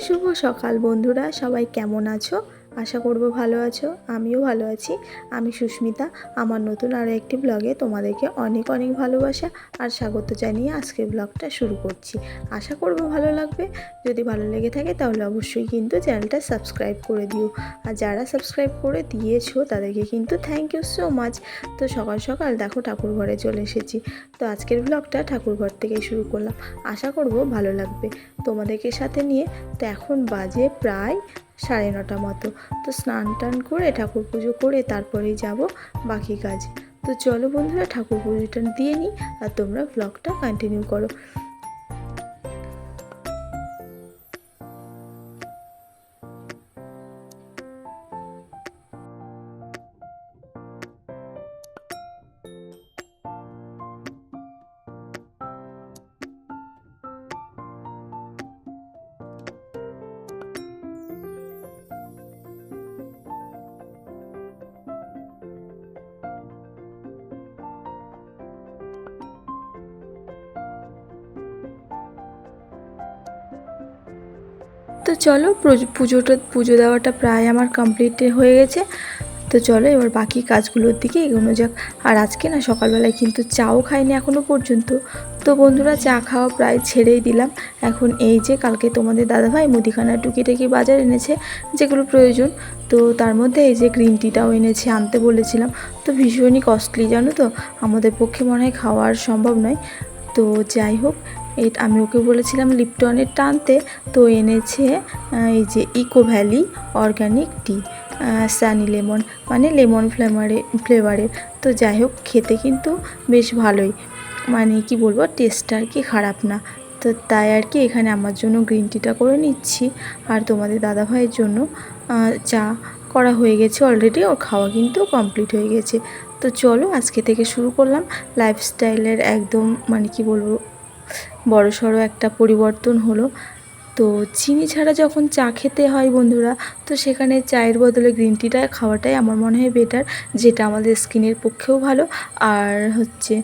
শুভ সকাল বন্ধুরা, সবাই কেমন আছো? আশা করব ভালো আছো। আমিও ভালো আছি। আমি সুস্মিতা। আমার নতুন আরও একটি ব্লগে তোমাদেরকে অনেক অনেক ভালোবাসা আর স্বাগত জানিয়ে আজকের ব্লগটা শুরু করছি। আশা করব ভালো লাগবে। যদি ভালো লেগে থাকে তাহলে অবশ্যই কিন্তু চ্যানেলটা সাবস্ক্রাইব করে দিও। আর যারা সাবস্ক্রাইব করে দিয়েছো তাদেরকে কিন্তু থ্যাংক ইউ সো মাচ। তো সকাল সকাল দেখো ঠাকুর ঘরে চলে এসেছি। তো আজকের ব্লগটা ঠাকুর ঘর থেকে শুরু করলাম। আশা করব ভালো লাগবে তোমাদেরকে সাথে নিয়ে। তো এখন বাজে প্রায় 9:30 মতো। তো স্নান টান করে ঠাকুর পুজো করে তারপরেই যাব বাকি কাজ। তো চলো বন্ধুরা, ঠাকুর পুজোটা দিয়ে নিই আর তোমরা ব্লগটা কন্টিনিউ করো। তো চলো, পুজো দেওয়াটা প্রায় আমার কমপ্লিট হয়ে গেছে। তো চলো এবার বাকি কাজগুলোর দিকে এগোনো যাক। আর আজকে না সকালবেলায় কিন্তু চাও খাইনি এখনও পর্যন্ত। তো বন্ধুরা, চা খাওয়া প্রায় ছেড়েই দিলাম। এখন এই যে কালকে তোমাদের দাদাভাই মুদিখানা টুকিটাকি বাজার এনেছে যেগুলো প্রয়োজন, তো তার মধ্যে এই যে গ্রিন টিটাও এনেছে, আনতে বলেছিলাম। তো ভীষণই কস্টলি জানো তো, আমাদের পক্ষে মনে হয় খাওয়া আর সম্ভব নয়। তো যাই হোক, আমি ওকে বলেছিলাম লিপটনেরটা আনতে, তো এনেছে এই যে ইকো ভ্যালি অর্গানিক টি, সানি লেমন, মানে লেমন ফ্লেভারের। তো যাই হোক, খেতে কিন্তু বেশ ভালোই, মানে কি বলবো, টেস্টটা আর কি খারাপ না। তো তাই আর কি এখানে আমার জন্য গ্রিন টিটা করে নিচ্ছি। আর তোমাদের দাদাভাইয়ের জন্য চা করা হয়ে গেছে অলরেডি, ওর খাওয়া কিন্তু কমপ্লিট হয়ে গেছে। তো চলো আজকে থেকে শুরু করলাম লাইফস্টাইলের একদম, মানে কি বলবো, বড়সড় একটা পরিবর্তন হলো। তো চিনি ছাড়া যখন চা খেতে হয় বন্ধুরা, তো সেখানে চায়ের বদলে গ্রিন টিটা খাওয়াটাই আমার মনে হয় বেটার, যেটা আমাদের স্কিনের পক্ষেও ভালো। আর হচ্ছে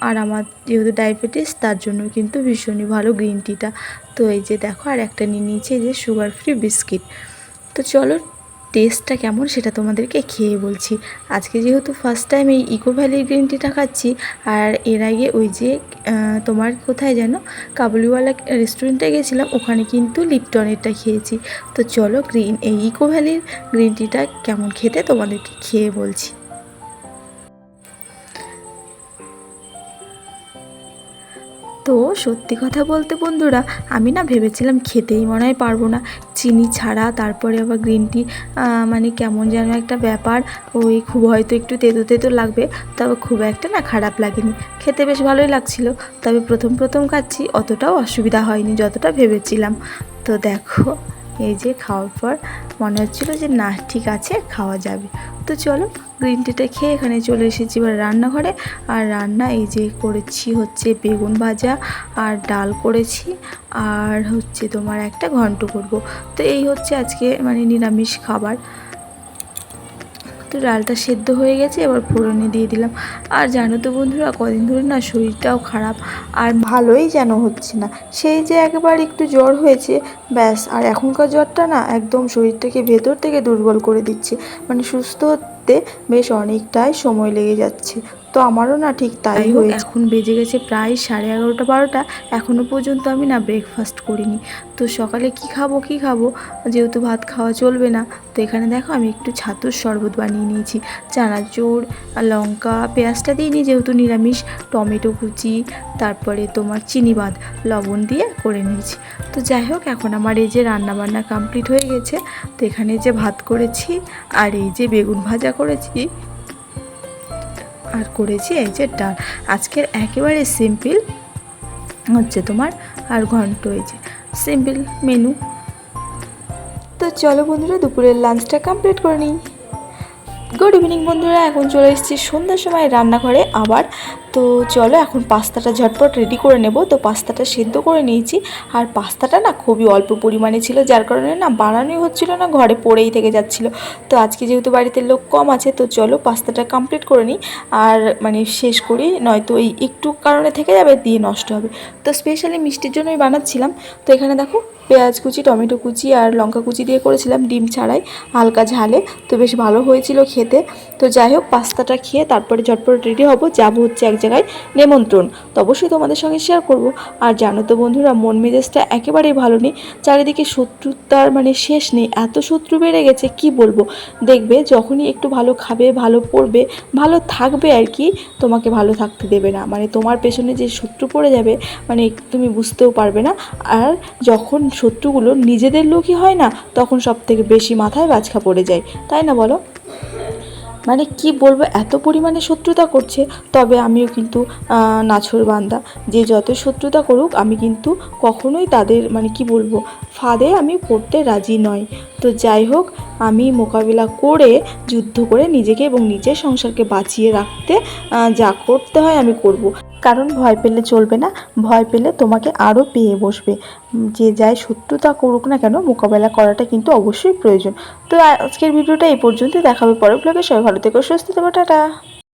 আর আমার যেহেতু ডায়াবেটিস, তার জন্য কিন্তু ভীষণই ভালো গ্রিন টিটা। তো এই যে দেখো, আর একটা নিয়ে নিয়েছি এই যে সুগার ফ্রি বিস্কিট। তো চলো টেস্টটা কেমন সেটা তোমাদেরকে খেয়ে বলছি। আজকে যেহেতু ফার্স্ট টাইম এই ইকো ভ্যালির গ্রিন টিটা খাচ্ছি, আর এর আগে ওই যে তোমার কোথায় যেন কাবুলিওয়ালা রেস্টুরেন্টে গেছিলাম, ওখানে কিন্তু লিপটনেরটা খেয়েছি। তো চলো এই ইকো ভ্যালির গ্রিন টিটা কেমন খেতে তোমাদেরকে খেয়ে বলছি। তো সত্যি কথা বলতে বন্ধুরা, আমি না ভেবেছিলাম খেতেই মনে হয় পারবো না, চিনি ছাড়া, তারপরে আবার গ্রিন টি, মানে কেমন যেন একটা ব্যাপার, ওই খুব হয়তো একটু তেতো তেতো লাগবে, তবে খুব একটা না খারাপ লাগেনি, খেতে বেশ ভালোই লাগছিল। তবে প্রথম প্রথম খাচ্ছি, অতটাও অসুবিধা হয়নি যতটা ভেবেছিলাম। তো দেখো এই যে খাওয়ার পর মনে হচ্ছিলো যে না ঠিক আছে, খাওয়া যাবে। তো চলো গ্রিন টিটা খেয়ে এখানে চলে এসেছি এবার রান্নাঘরে। আর রান্না এই যে করেছি হচ্ছে বেগুন ভাজা আর ডাল করেছি, আর হচ্ছে তোমার একটা ঘন্ট করব। তো এই হচ্ছে আজকে মানে নিরামিষ খাবার। তো ডালটা সেদ্ধ হয়ে গেছে, এবার ফোড়নে দিয়ে দিলাম। আর জানো তো বন্ধুরা, কদিন ধরে না শরীরটাও খারাপ, আর ভালোই যেন হচ্ছে না। সেই যে একবার একটু জ্বর হয়েছে ব্যাস, আর এখনকার জ্বরটা না একদম শরীরটাকে ভেতর থেকে দুর্বল করে দিচ্ছে, মানে সুস্থ হতে বেশ অনেকটাই সময় লেগে যাচ্ছে। তো আমারও না ঠিক তাই হয়েছে। এখন বেজে গেছে প্রায় 11:30-12টা, এখনও পর্যন্ত আমি না ব্রেকফাস্ট করিনি। তো সকালে কি খাবো, যেহেতু ভাত খাওয়া চলবে না, তো এখানে দেখো আমি একটু ছাতুর শরবত বানিয়ে নিয়েছি। চানাচুর, লঙ্কা, পেঁয়াজটা দিইনি যেহেতু নিরামিষ, টমেটো কুচি, তারপরে তোমার চিনি বাদ, লবণ দিয়ে করে নিয়েছি। তো যাই হোক, এখন আমার এই যে রান্নাবান্না কমপ্লিট হয়ে গেছে। তো এখানে যে ভাত করেছি, আর এই যে বেগুন ভাজা করেছি, আর করেছি এই যে ডাল। আজকের একেবারে সিম্পল হচ্ছে তোমার, আর ঘন্ট, এই যে সিম্পল মেনু। তো চলো বন্ধুরা, দুপুরের লাঞ্চটা কমপ্লিট করে নিই। গুড ইভিনিং বন্ধুরা, এখন চলে এসেছি সন্ধ্যার সময় রান্নাঘরে আবার। তো চলো এখন পাস্তাটা ঝটপট রেডি করে নেব। তো পাস্তাটা সেদ্ধ করে নিয়েছি, আর পাস্তাটা না খুবই অল্প পরিমাণে ছিল, যার কারণে না বানানোই হচ্ছিল না, ঘরে পড়েই থেকে যাচ্ছিল। তো আজকে যেহেতু বাড়িতে লোক কম আছে, তো চলো পাস্তাটা কমপ্লিট করে নিই আর মানে শেষ করি, নয়তো এই একটু কারণে থেকে যাবে, দিয়ে নষ্ট হবে। তো স্পেশালি মিষ্টির জন্যই বানাচ্ছিলাম। তো এখানে দেখো পেঁয়াজ কুচি, টমেটো কুচি আর লঙ্কা কুচি দিয়ে করেছিলাম, ডিম ছাড়াই, হালকা ঝালে। তো বেশ ভালো হয়েছিল খেতে। তো যাই হোক, পাস্তাটা খেয়ে তারপরে ঝটপট রেডি হব, যাবো হচ্ছে এক জায়গায় নেমন্ত্রণ। তো অবশ্যই তোমাদের সঙ্গে শেয়ার করব। আর জানো তো বন্ধুরা, মন মেজাজটা একেবারেই ভালো নেই, চারিদিকে শত্রুতার মানে শেষ নেই, এত শত্রু বেড়ে গেছে কি বলবো। দেখবে যখনই একটু ভালো খাবে, ভালো পড়বে, ভালো থাকবে আর কি, তোমাকে ভালো থাকতে দেবে না, মানে তোমার পেছনে যে শত্রু পড়ে যাবে মানে তুমি বুঝতেও পারবে না। আর যখন শত্রুগুলো নিজেদের লোকই হয় না, তখন সব থেকে বেশি মাথায় বাজখা পড়ে যায়, তাই না বলো? মানে কি বলবো, এত পরিমাণে শত্রুতা করছে। তবে আমিও কিন্তু নাছোড়বান্দা, যে যত শত্রুতা করুক আমি কিন্তু কখনোই তাদের মানে কি বলবো ফাঁদে আমি পড়তে রাজি নই। তো যাই হোক, আমি মোকাবিলা করে, যুদ্ধ করে নিজেকে এবং নিজের সংসারকে বাঁচিয়ে রাখতে যা করতে হয় আমি করব। কারণ ভয় পেলে চলবে না, ভয় পেলে তোমাকে আরও পেয়ে বসবে। যে যাই শত্রুতা করুক না কেন, মোকাবেলা করাটা কিন্তু অবশ্যই প্রয়োজন। তো আজকের ভিডিওটা এই পর্যন্ত, দেখাবে পরের ব্লগে। সবাই ভালো থেকো, সুস্থ থেকো, টাটা।